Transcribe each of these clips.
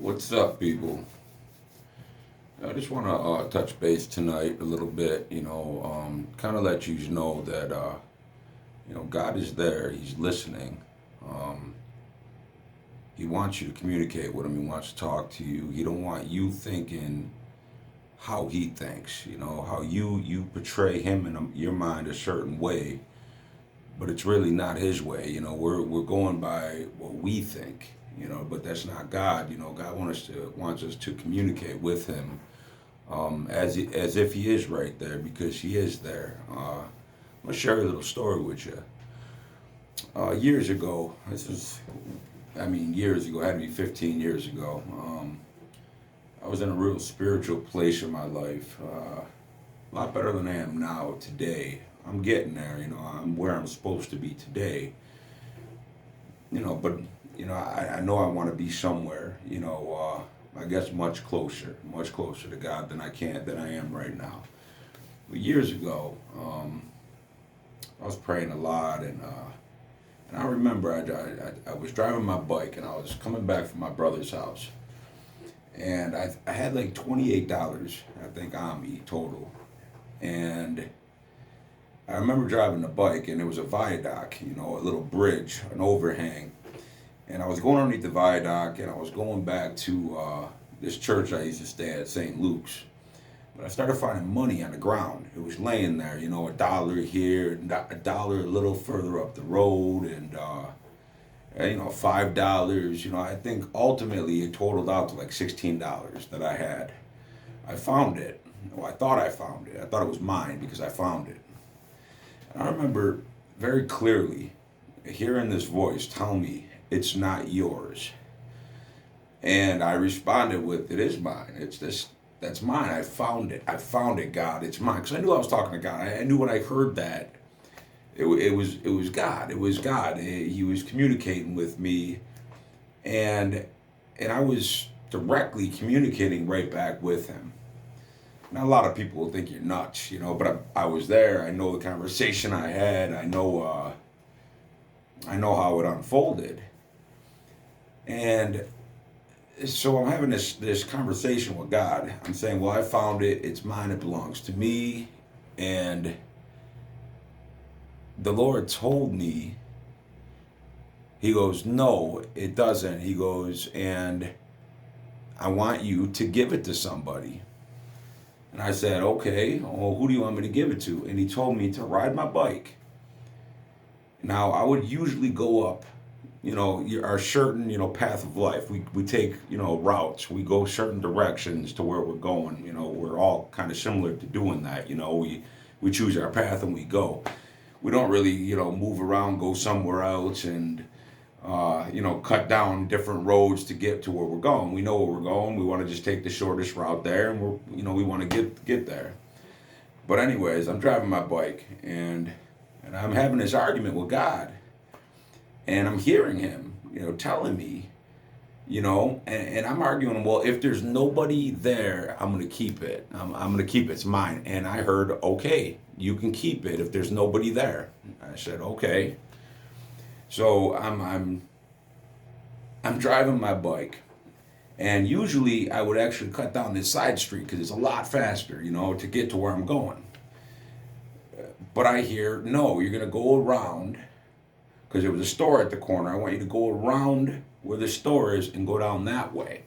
What's up, people? I just want to touch base tonight a little bit, kind of let you know that, God is there. He's listening. Um, he wants you to communicate with him. He wants to talk to you. He don't want you thinking how he thinks, how you portray him in your mind a certain way, but it's really not his way. We're going by what we think, but that's not God. God wants us to communicate with him as if he is right there because he is there. I'm gonna share a little story with you. Years ago, years ago, it had to be 15 years ago. I was in a real spiritual place in my life, a lot better than I am now today. I'm getting there, I'm where I'm supposed to be today, but I know I want to be somewhere, I guess much closer to God than I am right now. But years ago, I was praying a lot, and I remember I was driving my bike and I was coming back from my brother's house, and I had like $28, I think, on me total, and I remember driving the bike and it was a viaduct, a little bridge, an overhang, and I was going underneath the viaduct and I was going back to this church I used to stay at, St. Luke's. But I started finding money on the ground. It was laying there, a dollar here, a dollar a little further up the road, and $5. I think ultimately it totaled out to like $16 that I had. I found it. Well, I thought I found it. I thought it was mine because I found it. And I remember very clearly hearing this voice tell me, "It's not yours." And I responded with, "It is mine. That's mine. I found it. I found it, God. It's mine." Because I knew I was talking to God. I knew when I heard that, it was God. It was God. He was communicating with me, and I was directly communicating right back with him. Now, a lot of people will think you're nuts, but I was there. I know the conversation I had. I know how it unfolded, and so I'm having this conversation with God. I'm saying, well, I found it. It's mine. It belongs to me. And the Lord told me, he goes, "No, it doesn't." He goes, "And I want you to give it to somebody." And I said, "Okay, well, who do you want me to give it to?" And he told me to ride my bike. Now, I would usually go up, our certain, path of life. We take, routes. We go certain directions to where we're going. We're all kind of similar to doing that. We choose our path and we go. We don't really, move around, go somewhere else and, cut down different roads to get to where we're going. We know where we're going. We want to just take the shortest route there, and we want to get there. But anyways, I'm driving my bike and I'm having this argument with God. And I'm hearing him, telling me, and I'm arguing, well, if there's nobody there, I'm going to keep it. I'm going to keep it. It's mine. And I heard, okay, you can keep it if there's nobody there. I said, okay. So I'm driving my bike. And usually I would actually cut down this side street because it's a lot faster, to get to where I'm going. But I hear, no, you're going to go around, because there was a store at the corner. I want you to go around where the store is and go down that way.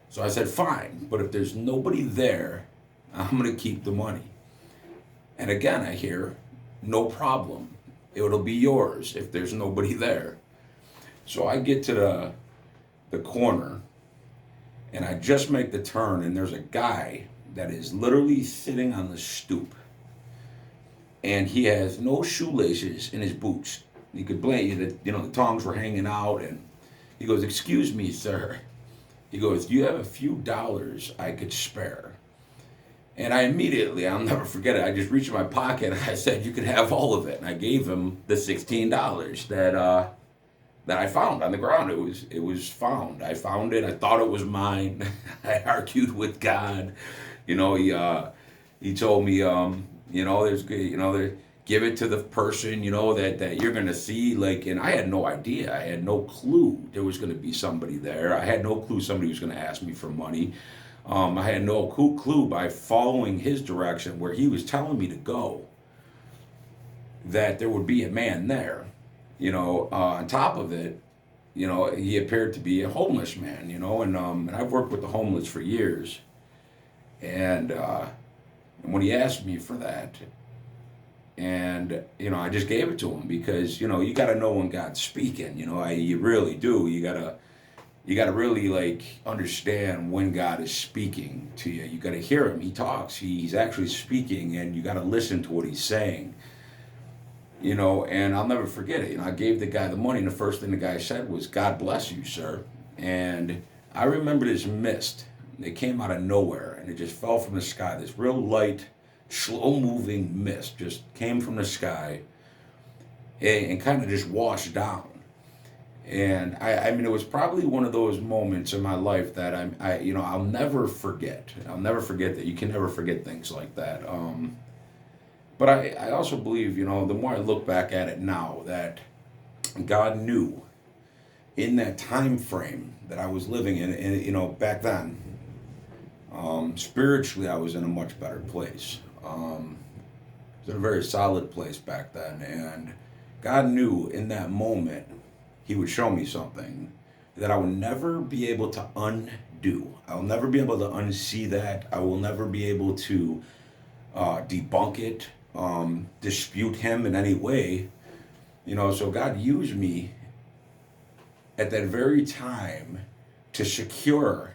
So I said, fine, but if there's nobody there, I'm going to keep the money. And again, I hear, no problem. It'll be yours if there's nobody there. So I get to the corner, and I just make the turn, and there's a guy that is literally sitting on the stoop. And he has no shoelaces in his boots. You could blame you that, the tongs were hanging out, and he goes, "Excuse me, sir." He goes, "Do you have a few dollars I could spare?" And I immediately, I'll never forget it, I just reached in my pocket and I said, "You could have all of it." And I gave him the $16 that I found on the ground. It was found. I found it. I thought it was mine. I argued with God. He told me, there's, give it to the person, that you're going to see. Like, and I had no idea. I had no clue there was going to be somebody there. I had no clue somebody was going to ask me for money. I had no clue by following his direction where he was telling me to go that there would be a man there. On top of it, he appeared to be a homeless man, and I've worked with the homeless for years. And when he asked me for that, and I just gave it to him because you got to know when God's speaking. You really do. You gotta really like understand when God is speaking to you. You gotta hear him. He talks. He's actually speaking, and you gotta listen to what he's saying. And I'll never forget it. I gave the guy the money, and the first thing the guy said was, "God bless you, sir." And I remember this mist. It came out of nowhere, and it just fell from the sky. This real light, slow-moving mist just came from the sky and kind of just washed down. And I mean, it was probably one of those moments in my life that I'll never forget. I'll never forget that. You can never forget things like that. But I also believe, the more I look back at it now, that God knew in that time frame that I was living in, and back then, spiritually, I was in a much better place. I was in a very solid place back then, and God knew in that moment he would show me something that I will never be able to undo. I will never be able to unsee that. I will never be able to debunk it, dispute him in any way. So God used me at that very time to secure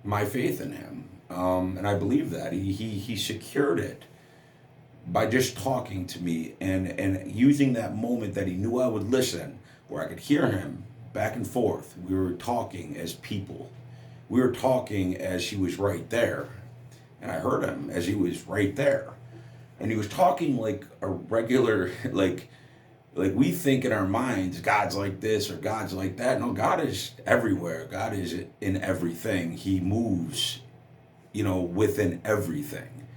my faith in him. And I believe that. He secured it by just talking to me and using that moment that he knew I would listen, where I could hear him back and forth. We were talking as people. We were talking as he was right there. And I heard him as he was right there. And he was talking like a regular, like we think in our minds, God's like this or God's like that. No, God is everywhere. God is in everything. He moves, within everything.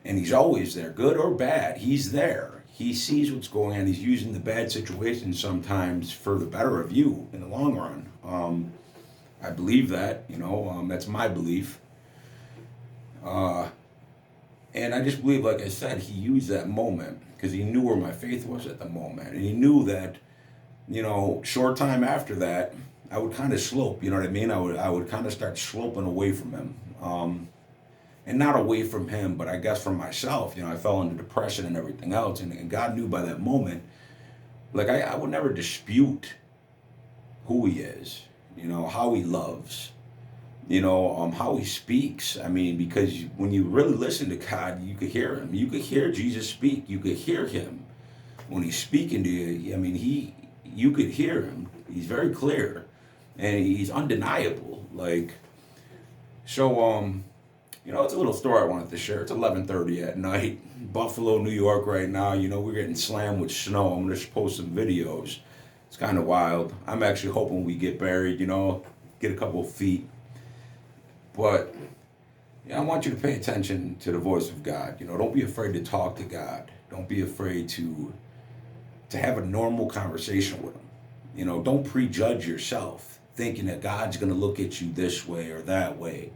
And he's always there, good or bad. He's there. He sees what's going on. He's using the bad situation sometimes for the better of you in the long run. I believe that, that's my belief. And I just believe, like I said, he used that moment because he knew where my faith was at the moment. And he knew that, short time after that, I would kind of slope, you know what I mean? I would kind of start sloping away from him. And not away from him, but I guess from myself. I fell into depression and everything else. And God knew by that moment, like I would never dispute who he is, how he loves, how he speaks. I mean, because when you really listen to God, you could hear him. You could hear Jesus speak. You could hear him when he's speaking to you. I mean, you could hear him. He's very clear, and he's undeniable. It's a little story I wanted to share. It's 11:30 at night, Buffalo, New York right now. We're getting slammed with snow. I'm going to post some videos. It's kind of wild. I'm actually hoping we get buried, get a couple of feet. But I want you to pay attention to the voice of God. Don't be afraid to talk to God. Don't be afraid to have a normal conversation with him. Don't prejudge yourself thinking that God's going to look at you this way or that way.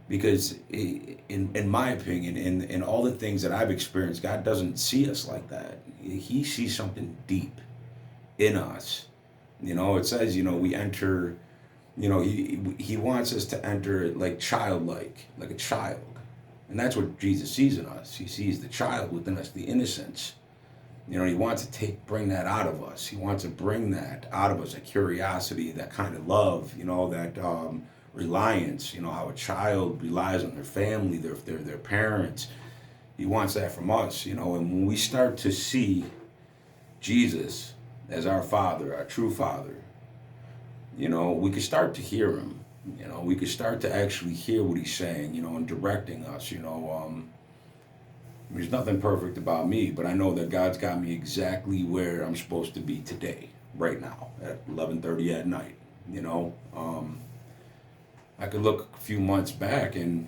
Because in my opinion, in all the things that I've experienced, God doesn't see us like that. He sees something deep in us. It says, we enter, he wants us to enter like childlike, like a child. And that's what Jesus sees in us. He sees the child within us, the innocence. He wants to bring that out of us. He wants to bring that out of us, that curiosity, that kind of love, that reliance, how a child relies on their family, their parents. He wants that from us, and when we start to see Jesus as our Father, our true Father, we could start to hear him. We could start to actually hear what he's saying, and directing us. There's nothing perfect about me, but I know that God's got me exactly where I'm supposed to be today, right now, at 11:30 at night. I could look a few months back and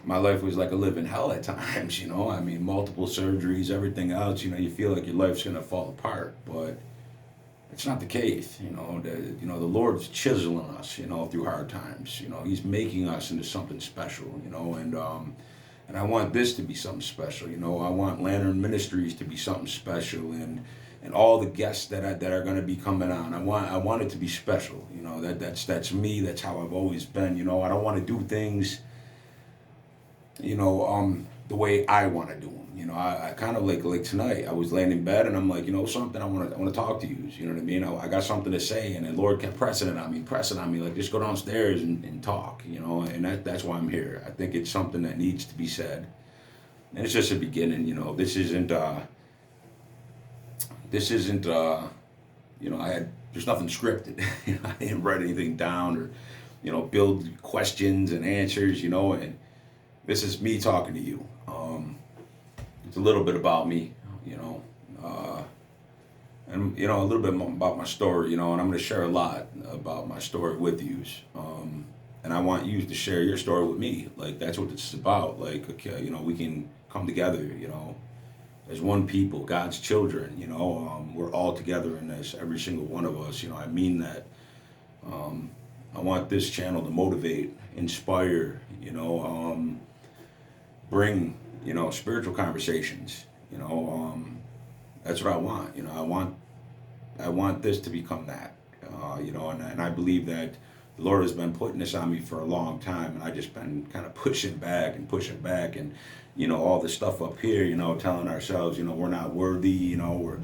my life was like a living hell at times, I mean, multiple surgeries, everything else, you feel like your life's going to fall apart, but it's not the case. The Lord's chiseling us, through hard times. He's making us into something special, and I want this to be something special. I want Lantern Ministries to be something special, and all the guests that are going to be coming on. I want it to be special. That's me. That's how I've always been. I don't want to do things, the way I want to do them. I kind of like tonight. I was laying in bed and I'm like, something. I want to talk to you. You know what I mean? I got something to say, and the Lord kept pressing on me, like just go downstairs and talk. And that's why I'm here. I think it's something that needs to be said, and it's just a beginning. This isn't. There's nothing scripted. I didn't write anything down or, build questions and answers. And this is me talking to you. It's a little bit about me, and a little bit about my story, and I'm going to share a lot about my story with you. And I want you to share your story with me. Like, that's what it's about. Like, okay, we can come together, as one people, God's children. We're all together in this, every single one of us. I mean that. I want this channel to motivate, inspire, bring, spiritual conversations. That's what I want. I want this to become that. And I believe that the Lord has been putting this on me for a long time, and I just been kind of pushing back, and all the stuff up here, telling ourselves, we're not worthy, we're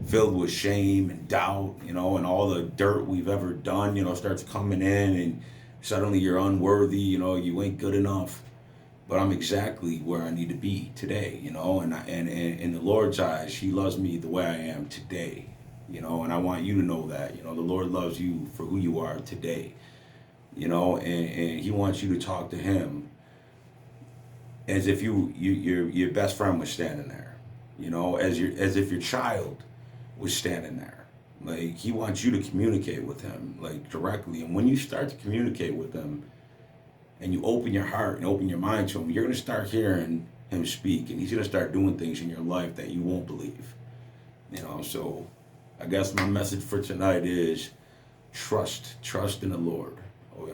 filled with shame and doubt, and all the dirt we've ever done, starts coming in, and suddenly you're unworthy, you ain't good enough. But I'm exactly where I need to be today, and in the Lord's eyes, He loves me the way I am today, and I want you to know that, the Lord loves you for who you are today, and He wants you to talk to Him as if your best friend was standing there, as if your child was standing there. Like, He wants you to communicate with Him, like, directly, and when you start to communicate with Him, and you open your heart and open your mind to Him, you're going to start hearing Him speak, and He's going to start doing things in your life that you won't believe. So I guess my message for tonight is trust in the Lord.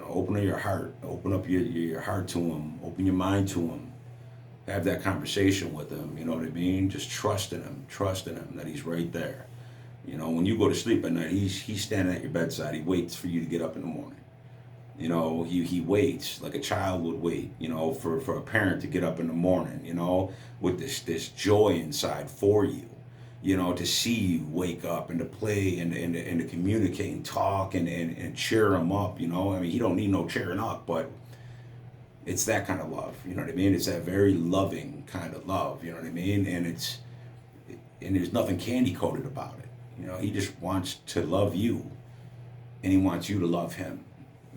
Open up your heart, open up your heart to Him, open your mind to Him, have that conversation with Him. You know what I mean? Just trust in Him that He's right there. When you go to sleep at night, He's standing at your bedside. He waits for you to get up in the morning. He waits like a child would wait, for a parent to get up in the morning, with this joy inside for you, to see you wake up and to play and to communicate and talk and cheer him up, I mean, he don't need no cheering up, but it's that kind of love, you know what I mean? It's that very loving kind of love, you know what I mean? And there's nothing candy coated about it, He just wants to love you, and He wants you to love Him.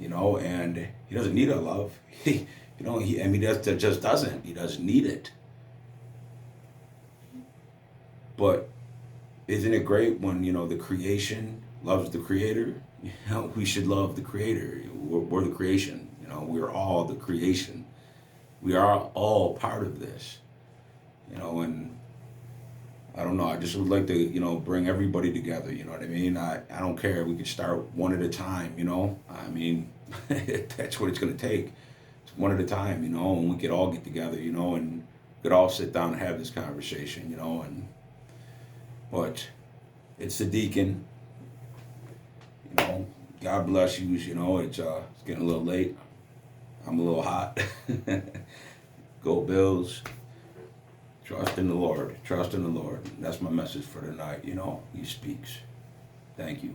And He doesn't need our love. He just doesn't. He doesn't need it. But isn't it great when, the creation loves the Creator? We should love the Creator. We're the creation. We're all the creation. We are all part of this. And I don't know, I just would like to, bring everybody together, you know what I mean? I don't care, we could start one at a time, I mean, that's what it's going to take. It's one at a time, and we could all get together, and we could all sit down and have this conversation, but it's the deacon, God bless you, it's getting a little late. I'm a little hot. Go Bills. Trust in the Lord. Trust in the Lord. That's my message for tonight. He speaks. Thank you.